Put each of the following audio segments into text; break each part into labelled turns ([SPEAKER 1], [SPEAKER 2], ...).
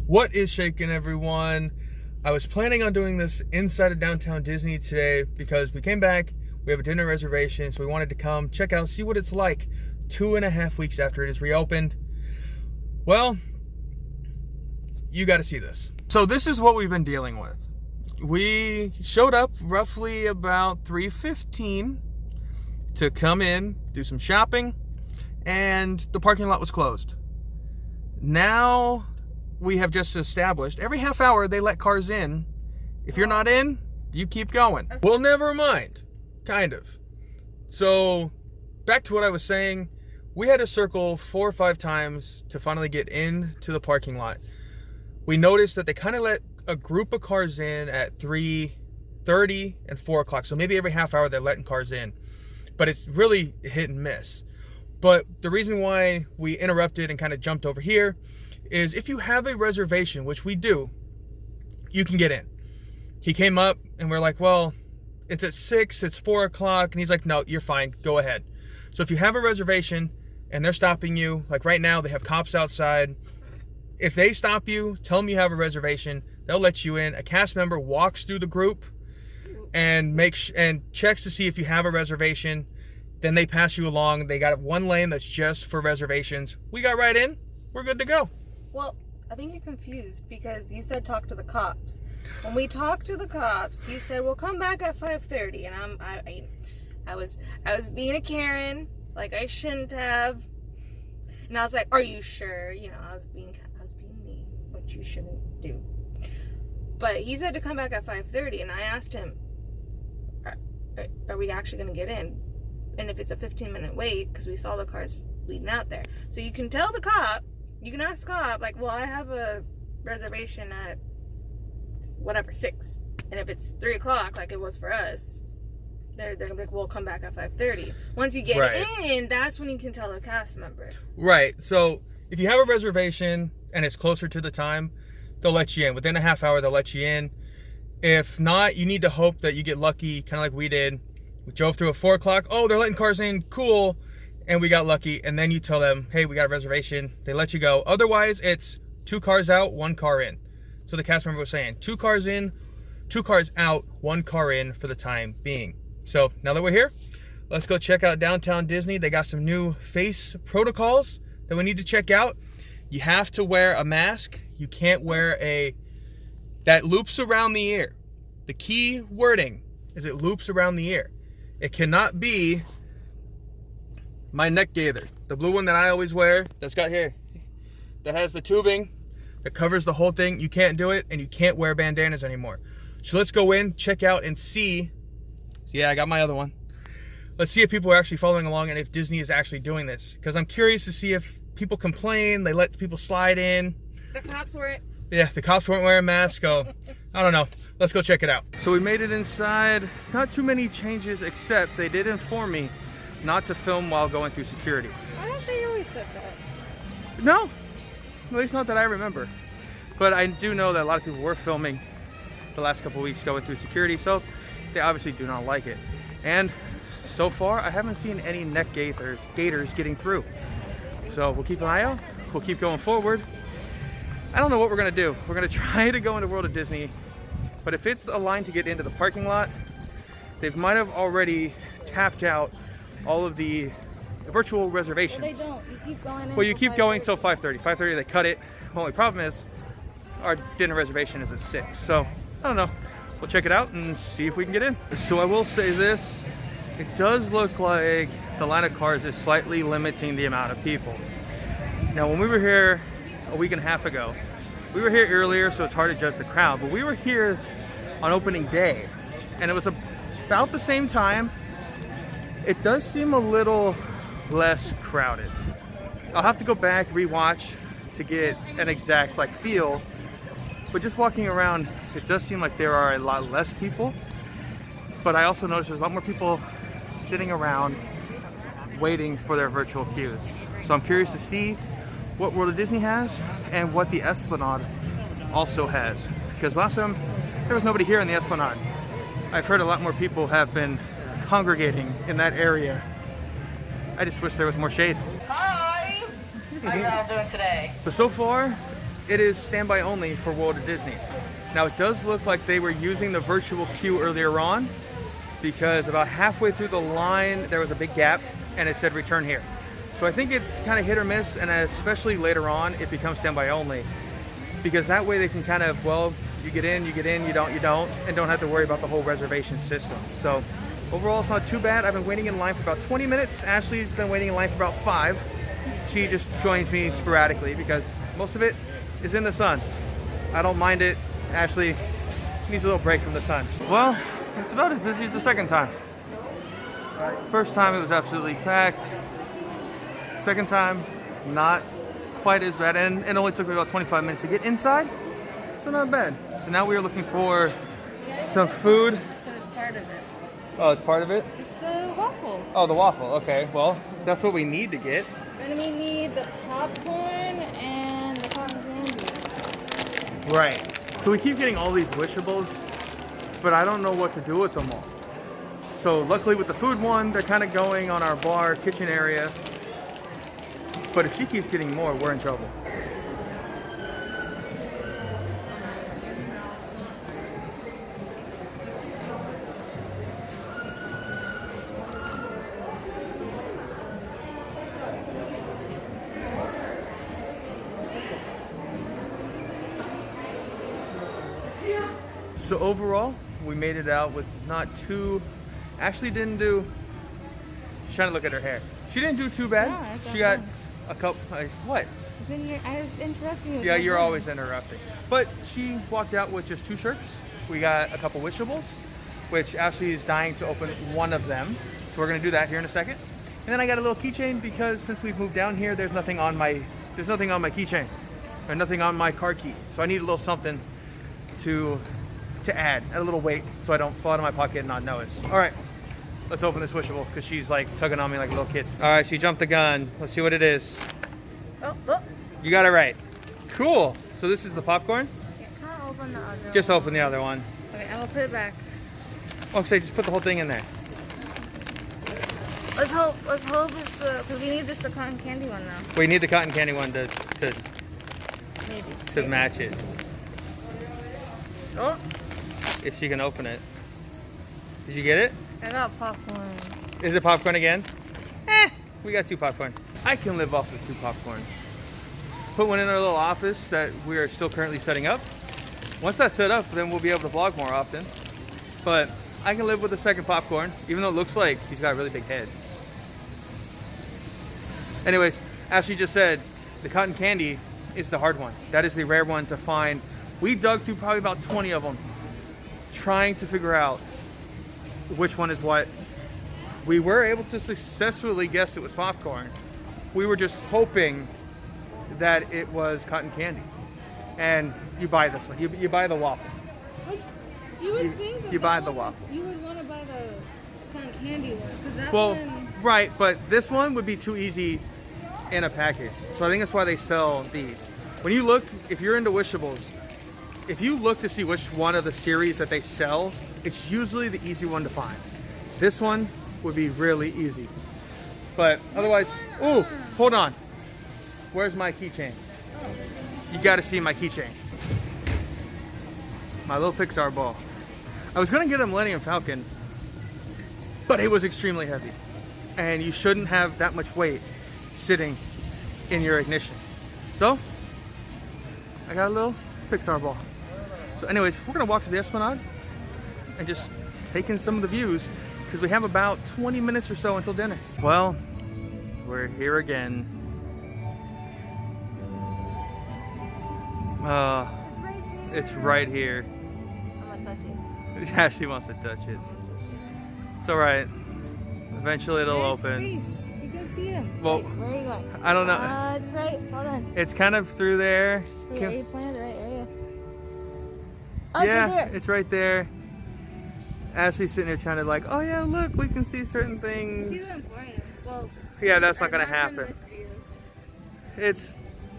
[SPEAKER 1] What is shaking, everyone? I was planning on doing this inside of downtown Disney today because we came back, we have a dinner reservation, so we wanted to come check out, see what it's like 2.5 weeks after it is reopened. Well, you got to see this. So this is what we've been dealing with. We showed up roughly about 3:15 to come in, do some shopping, and the parking lot was closed. Now we have just established every half hour they let cars in. If you're not in, you keep going. Well, never mind. Kind of. So back to what I was saying, we had to circle 4 or 5 times to finally get into the parking lot. We noticed that they kind of let a group of cars in at 3:30 and 4 o'clock. So maybe every half hour they're letting cars in, but it's really hit and miss. But the reason why we interrupted and kind of jumped over here is if you have a reservation, which we do, you can get in. He came up and we're like, well, it's at 6, it's 4 o'clock. And he's like, no, you're fine, go ahead. So if you have a reservation and they're stopping you, like right now, they have cops outside. If they stop you, tell them you have a reservation, they'll let you in. A cast member walks through the group and checks to see if you have a reservation. Then they pass you along. They got one lane that's just for reservations. We got right in, we're good to go.
[SPEAKER 2] Well, I think you're confused because you said talk to the cops. When we talked to the cops, he said, "We'll come back at 5:30." And I was being a Karen, like I shouldn't have. And I was like, "Are you sure?" You know, I was being mean, which you shouldn't do. But he said to come back at 5:30, and I asked him, "Are we actually going to get in?" And if it's a 15-minute wait, because we saw the cars leading out there, so you can tell the cop. You can ask the cop, like, well, I have a reservation at whatever, 6. And if it's 3 o'clock, like it was for us, they're going to be like, we'll come back at 5:30. Once you get in, that's when you can tell a cast member. Right.
[SPEAKER 1] So if you have a reservation and it's closer to the time, they'll let you in. Within a half hour, they'll let you in. If not, you need to hope that you get lucky, kind of like we did. We drove through at 4 o'clock. Oh, they're letting cars in. Cool. And we got lucky, and then you tell them, hey, we got a reservation. They let you go. Otherwise, it's 2 cars out, 1 car in. So the cast member was saying, 2 cars in, 2 cars out, 1 car in for the time being. So now that we're here, let's go check out downtown Disney. They got some new face protocols that we need to check out. You have to wear a mask. You can't wear that loops around the ear. The key wording is it loops around the ear. It cannot be my neck gaither, the blue one that I always wear, that's got here, that has the tubing that covers the whole thing. You can't do it, and you can't wear bandanas anymore. So let's go in, check out, and see. Yeah, I got my other one. Let's see if people are actually following along and if Disney is actually doing this, because I'm curious to see if people complain, they let people slide in.
[SPEAKER 2] The cops weren't.
[SPEAKER 1] Yeah, the cops weren't wearing masks, so I don't know. Let's go check it out. So we made it inside. Not too many changes, except they did inform me not to film while going through security.
[SPEAKER 2] I don't think you always said that.
[SPEAKER 1] No, at least not that I remember. But I do know that a lot of people were filming the last couple weeks going through security, so they obviously do not like it. And so far, I haven't seen any neck gaiters getting through. So we'll keep an eye out. We'll keep going forward. I don't know what we're gonna do. We're gonna try to go into World of Disney, but if it's a line to get into the parking lot, they might have already tapped out all of the virtual reservations.
[SPEAKER 2] Well, they don't. You keep going.
[SPEAKER 1] Well, you keep going till 5:30. 5:30 they cut it. The only problem is our dinner reservation is at 6. So I don't know. We'll check it out and see if we can get in. So I will say this: it does look like the line of cars is slightly limiting the amount of people. Now, when we were here a week and a half ago, we were here earlier, so it's hard to judge the crowd. But we were here on opening day, and it was about the same time. It does seem a little less crowded. I'll have to go back, rewatch to get an exact feel. But just walking around, it does seem like there are a lot less people. But I also noticed there's a lot more people sitting around waiting for their virtual queues. So I'm curious to see what World of Disney has and what the Esplanade also has. Because last time there was nobody here in the Esplanade. I've heard a lot more people have been congregating in that area. I just wish there was more shade.
[SPEAKER 3] Hi! How you guys doing today?
[SPEAKER 1] But so far, it is standby only for World of Disney. Now it does look like they were using the virtual queue earlier on, because about halfway through the line there was a big gap and it said return here. So I think it's kind of hit or miss, and especially later on it becomes standby only, because that way they can kind of, well, you get in, you don't, and don't have to worry about the whole reservation system. So overall it's not too bad. I've been waiting in line for about 20 minutes. Ashley's been waiting in line for about 5. She just joins me sporadically because most of it is in the sun. I don't mind it. Ashley needs a little break from the sun. Well, it's about as busy as the second time. First time it was absolutely packed. Second time, not quite as bad, and it only took me about 25 minutes to get inside, so not bad. So now we are looking for some food.
[SPEAKER 2] So it's part of it.
[SPEAKER 1] Oh, it's part of it?
[SPEAKER 2] It's the waffle.
[SPEAKER 1] Oh, the waffle. Okay, well, that's what we need to get.
[SPEAKER 2] And we need the popcorn and the cotton candy.
[SPEAKER 1] Right. So we keep getting all these wishables, but I don't know what to do with them all. So luckily with the food one, they're kind of going on our bar kitchen area. But if she keeps getting more, we're in trouble. So overall, we made it out with not too, Ashley didn't do, she's trying to look at her hair. She didn't do too bad.
[SPEAKER 2] No,
[SPEAKER 1] she got a couple, what?
[SPEAKER 2] I was interrupting you.
[SPEAKER 1] Yeah, you're always interrupting. But she walked out with just 2 shirts. We got a couple wishables, which Ashley is dying to open one of them. So we're gonna do that here in a second. And then I got a little keychain because since we've moved down here, there's nothing on my keychain, or nothing on my car key. So I need a little something to add a little weight so I don't fall out of my pocket and not notice. All right, let's open this wishable because she's like tugging on me like a little kid. All right, she jumped the gun. Let's see what it is.
[SPEAKER 2] Oh.
[SPEAKER 1] You got it right. Cool. So this is the popcorn?
[SPEAKER 2] Yeah, can't open the other
[SPEAKER 1] Just
[SPEAKER 2] one.
[SPEAKER 1] open the other one.
[SPEAKER 2] Okay, I'm gonna put it back.
[SPEAKER 1] Okay, just put the whole thing in there.
[SPEAKER 2] Let's hope it's the, because we need the cotton candy one now.
[SPEAKER 1] We need the cotton candy one to
[SPEAKER 2] Maybe.
[SPEAKER 1] match it.
[SPEAKER 2] Oh,
[SPEAKER 1] If she can open it. Did you get it?
[SPEAKER 2] I got popcorn.
[SPEAKER 1] Is it popcorn again? We got 2 popcorn. I can live off of 2 popcorn. Put one in our little office that we are still currently setting up. Once that's set up, then we'll be able to vlog more often. But I can live with a second popcorn, even though it looks like he's got a really big head. Anyways, Ashley just said the cotton candy is the hard one. That is the rare one to find. We dug through probably about 20 of them, trying to figure out which one is what. We were able to successfully guess it was popcorn. We were just hoping that it was cotton candy. And you buy this one. You buy the waffle.
[SPEAKER 2] Which, you would think that
[SPEAKER 1] you buy the waffle.
[SPEAKER 2] You would want to buy the cotton candy one. Because that
[SPEAKER 1] Well,
[SPEAKER 2] one...
[SPEAKER 1] right, but this one would be too easy in a package. So I think that's why they sell these. When you look, if you're into wishables, if you look to see which one of the series that they sell, it's usually the easy one to find. This one would be really easy. But otherwise, ooh, hold on. Where's my keychain? You gotta see my keychain. My little Pixar ball. I was gonna get a Millennium Falcon, but it was extremely heavy. And you shouldn't have that much weight sitting in your ignition. So, I got a little Pixar ball. So anyways, we're gonna walk to the Esplanade and just take in some of the views because we have about 20 minutes or so until dinner. Well, we're here again.
[SPEAKER 2] It's right there.
[SPEAKER 1] It's right here.
[SPEAKER 2] I'm gonna touch it.
[SPEAKER 1] Yeah, she wants to touch it. It's all right. Eventually it'll
[SPEAKER 2] There's
[SPEAKER 1] open.
[SPEAKER 2] Space. You can see him.
[SPEAKER 1] Well,
[SPEAKER 2] wait, where are you going?
[SPEAKER 1] I don't know.
[SPEAKER 2] It's right. Hold on.
[SPEAKER 1] It's kind of through there.
[SPEAKER 2] Wait,
[SPEAKER 1] Can-
[SPEAKER 2] are you pointing at the right area? Oh,
[SPEAKER 1] yeah,
[SPEAKER 2] it's right there.
[SPEAKER 1] it's right there. Ashley's sitting there trying to like, oh yeah, look, we can see certain things.
[SPEAKER 2] See what I'm pointing? Well,
[SPEAKER 1] Yeah, that's not
[SPEAKER 2] I'm
[SPEAKER 1] gonna
[SPEAKER 2] gonna
[SPEAKER 1] happen.
[SPEAKER 2] lift you.
[SPEAKER 1] It's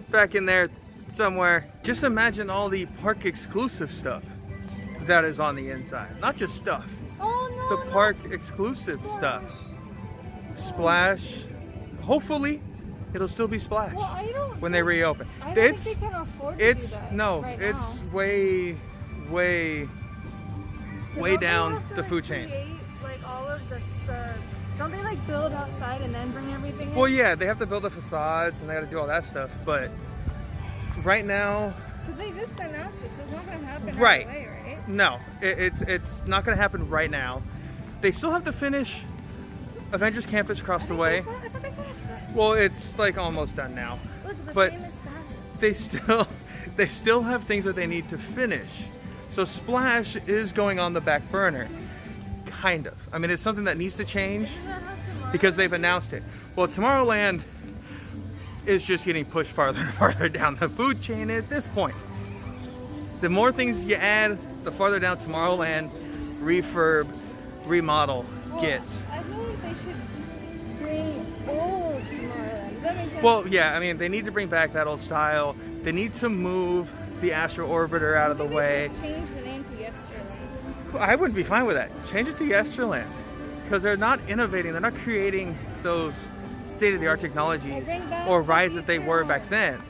[SPEAKER 1] back in there somewhere. Just imagine all the park exclusive stuff that is on the inside. Not just stuff.
[SPEAKER 2] Oh no.
[SPEAKER 1] The park exclusive stuff. Splash. Hopefully it'll still be Splash
[SPEAKER 2] Well, I don't
[SPEAKER 1] when they reopen.
[SPEAKER 2] I don't think they can afford to do that
[SPEAKER 1] no,
[SPEAKER 2] right
[SPEAKER 1] it's
[SPEAKER 2] now.
[SPEAKER 1] way
[SPEAKER 2] Don't
[SPEAKER 1] down
[SPEAKER 2] they have to,
[SPEAKER 1] the
[SPEAKER 2] like,
[SPEAKER 1] food chain.
[SPEAKER 2] create, like, all of the don't they like build outside and then bring everything in?
[SPEAKER 1] Well, yeah, they have to build the facades and they got to do all that stuff. But right now,
[SPEAKER 2] Because they just announced it, so it's not going to happen
[SPEAKER 1] right
[SPEAKER 2] away, right?
[SPEAKER 1] No, it's not going to happen right now. They still have to finish Avengers Campus across the way.
[SPEAKER 2] I thought they finished that.
[SPEAKER 1] Well, it's like almost done now.
[SPEAKER 2] Look, the
[SPEAKER 1] But
[SPEAKER 2] famous banner.
[SPEAKER 1] they still have things that they need to finish. So Splash is going on the back burner, kind of. I mean, it's something that needs to change because they've announced it. Well, Tomorrowland is just getting pushed farther and farther down the food chain at this point. The more things you add, the farther down Tomorrowland refurb, remodel gets.
[SPEAKER 2] I feel like they should bring old Tomorrowland. Does that make sense?
[SPEAKER 1] Well, yeah, I mean, they need to bring back that old style. They need to move the Astro Orbiter out of the way.
[SPEAKER 2] Change the name to Yesterland.
[SPEAKER 1] I wouldn't be fine with that. Change it to Yesterland. Because they're not innovating, they're not creating those state-of-the-art technologies or rides that they were back then.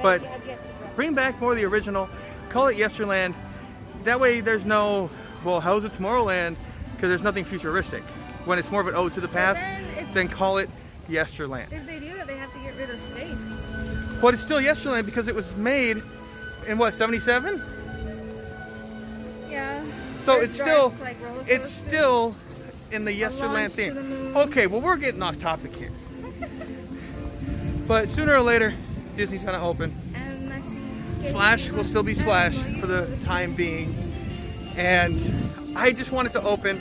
[SPEAKER 1] But bring back more of the original, call it Yesterland. That way there's no, well, how's it Tomorrowland? Because there's nothing futuristic. When it's more of an ode to the past, then call it Yesterland.
[SPEAKER 2] If they do that, they have to get rid of space.
[SPEAKER 1] But it's still Yesterland because it was made in what, 77?
[SPEAKER 2] Yeah.
[SPEAKER 1] So
[SPEAKER 2] First
[SPEAKER 1] it's still,
[SPEAKER 2] drive, like, roller
[SPEAKER 1] it's
[SPEAKER 2] coaster.
[SPEAKER 1] still in the
[SPEAKER 2] launch
[SPEAKER 1] Yesterland
[SPEAKER 2] to
[SPEAKER 1] theme.
[SPEAKER 2] the moon.
[SPEAKER 1] Okay, well, we're getting off topic here. But sooner or later, Disney's gonna open.
[SPEAKER 2] And I see
[SPEAKER 1] Splash will still be Splash for the time being. And I just want it to open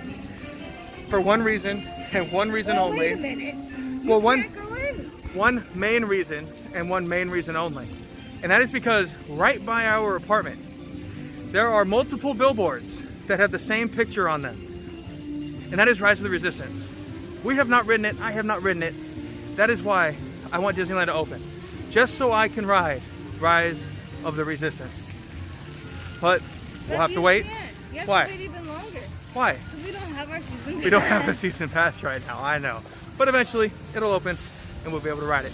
[SPEAKER 1] for one reason and one reason only.
[SPEAKER 2] Wait a minute.
[SPEAKER 1] Well,
[SPEAKER 2] Can't go in.
[SPEAKER 1] one main reason and one main reason only. And that is because right by our apartment, there are multiple billboards that have the same picture on them. And that is Rise of the Resistance. We have not ridden it, I have not ridden it. That is why I want Disneyland to open. Just so I can ride Rise of the Resistance. But we'll have to wait.
[SPEAKER 2] You have
[SPEAKER 1] Why?
[SPEAKER 2] to wait even longer.
[SPEAKER 1] Why?
[SPEAKER 2] Because we don't have our season
[SPEAKER 1] We don't have
[SPEAKER 2] pass.
[SPEAKER 1] the season pass right now, I know. But eventually, it'll open and we'll be able to ride it.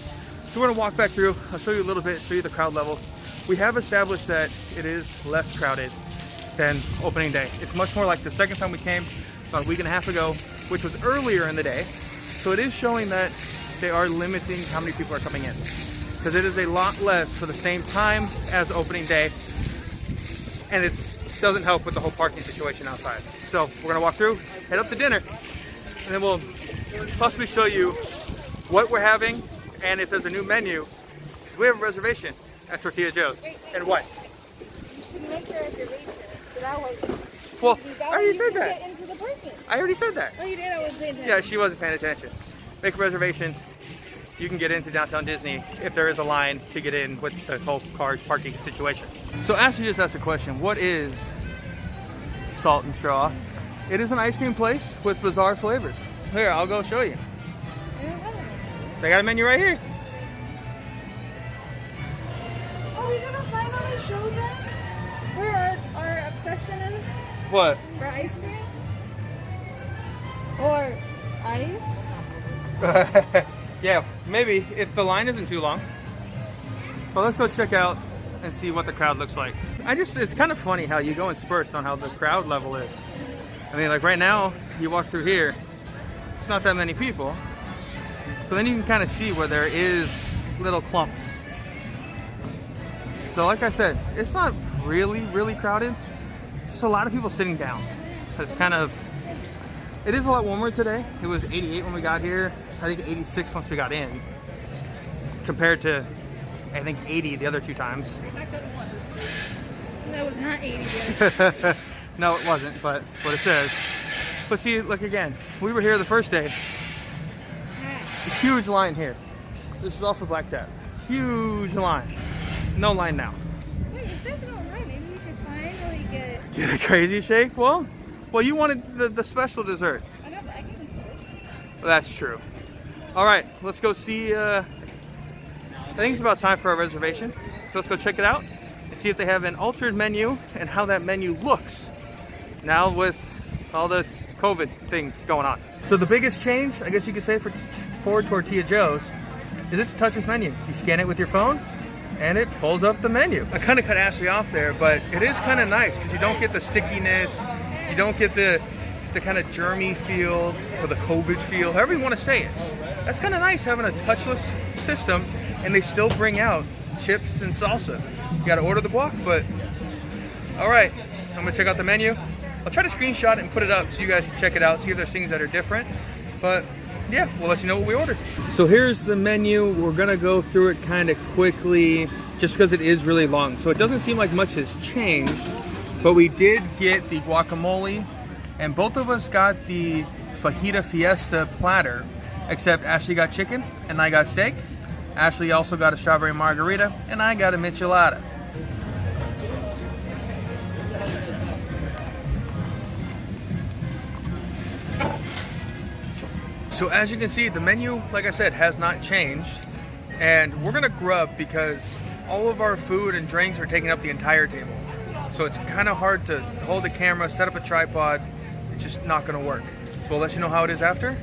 [SPEAKER 1] So we're gonna walk back through, I'll show you a little bit, show you the crowd level. We have established that it is less crowded than opening day. It's much more like the second time we came, about a week and a half ago, which was earlier in the day. So it is showing that they are limiting how many people are coming in. Because it is a lot less for the same time as opening day. And it doesn't help with the whole parking situation outside. So we're gonna walk through, head up to dinner, and then we'll possibly show you what we're having and if there's a new menu. We have a reservation at Tortilla Jo's. And what?
[SPEAKER 2] You should make your reservation. So that way,
[SPEAKER 1] Well,
[SPEAKER 2] that
[SPEAKER 1] I
[SPEAKER 2] way
[SPEAKER 1] already
[SPEAKER 2] you
[SPEAKER 1] said
[SPEAKER 2] can
[SPEAKER 1] that.
[SPEAKER 2] get into the parking.
[SPEAKER 1] I already said that.
[SPEAKER 2] Oh, you did? I wasn't paying attention.
[SPEAKER 1] Yeah, she wasn't paying attention. Make a reservation. You can get into downtown Disney if there is a line to get in with the whole car parking situation. So Ashley just asked a question. What is Salt and Straw? It is an ice cream place with bizarre flavors. Here, I'll go show you.
[SPEAKER 2] I don't have any.
[SPEAKER 1] They got a menu right here.
[SPEAKER 2] Are we gonna finally show them where our obsession is
[SPEAKER 1] What?
[SPEAKER 2] for ice cream? Or ice?
[SPEAKER 1] Yeah, maybe if the line isn't too long. Well, let's go check out and see what the crowd looks like. It's kind of funny how you go in spurts on how the crowd level is. I mean, like right now, you walk through here, it's not that many people, but then you can kind of see where there is little clumps. So like I said, it's not really crowded. It's just a lot of people sitting down. It is a lot warmer today. It was 88 when we got here. I think 86 once we got in, compared to, I think 80 the other two times.
[SPEAKER 2] That was not 80 yet.
[SPEAKER 1] No, it wasn't, but that's what it says. But see, look again. We were here the first day. A huge line here. This is all for Black Tap. Huge line. No line now.
[SPEAKER 2] Wait, if there's no line, maybe we should finally get...
[SPEAKER 1] Get a crazy shake? Well, you wanted the special dessert.
[SPEAKER 2] I know, but I can do it.
[SPEAKER 1] Well, that's true. All right, let's go see. I think it's about time for our reservation. So let's go check it out and see if they have an altered menu and how that menu looks now with all the COVID thing going on. So the biggest change, I guess you could say, for Tortilla Jo's is it's a touchless menu. You scan it with your phone and it pulls up the menu. I kind of cut Ashley off there, but it is kind of nice because you don't get the stickiness, you don't get the kind of germy feel or the COVID feel, however you want to say it. That's kind of nice having a touchless system, and they still bring out chips and salsa. You got to order the guac, but all right, I'm gonna check out the menu. I'll try to screenshot it and put it up so you guys can check it out, see if there's things that are different. But yeah, we'll let you know what we ordered. So here's the menu. We're gonna go through it kind of quickly just because it is really long. So it doesn't seem like much has changed, but we did get the guacamole, and both of us got the fajita fiesta platter, except Ashley got chicken and I got steak. Ashley also got a strawberry margarita and I got a michelada. So as you can see, the menu, like I said, has not changed, and we're gonna grub because all of our food and drinks are taking up the entire table. So it's kind of hard to hold the camera, set up a tripod. It's just not gonna work. So we'll let you know how it is after.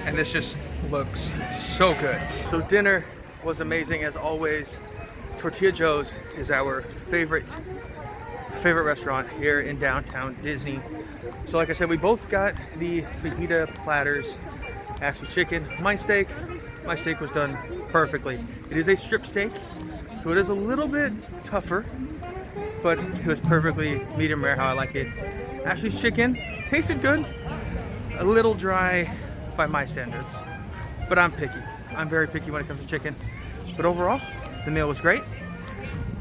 [SPEAKER 1] And this just looks so good. So dinner was amazing as always. Tortilla Jo's is our favorite restaurant here in downtown Disney. So like I said, we both got the fajita platters. Ashley's chicken, my steak. My steak was done perfectly. It is a strip steak, so it is a little bit tougher, but it was perfectly medium rare how I like it. Ashley's chicken tasted good, a little dry by my standards, but I'm picky. I'm very picky when it comes to chicken. But overall, the meal was great.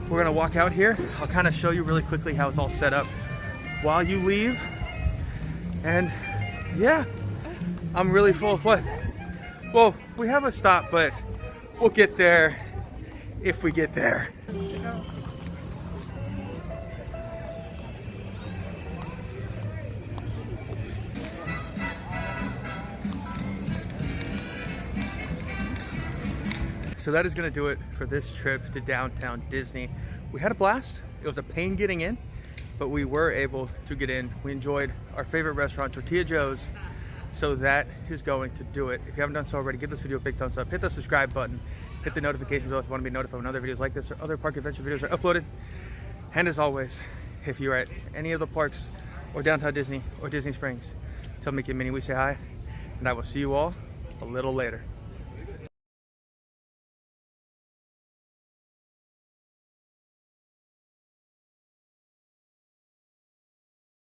[SPEAKER 1] We're gonna walk out here. I'll kind of show you really quickly how it's all set up while you leave. And yeah, I'm really full. What? Well, we have a stop, but we'll get there if we get there. So that is going to do it for this trip to downtown Disney. We had a blast. It was a pain getting in, but we were able to get in. We enjoyed our favorite restaurant, Tortilla Jo's. So that is going to do it. If you haven't done so already, give this video a big thumbs up. Hit the subscribe button. Hit the notification bell if you want to be notified when other videos like this or other park adventure videos are uploaded. And as always, if you're at any of the parks or downtown Disney or Disney Springs, tell Mickey and Minnie we say hi. And I will see you all a little later.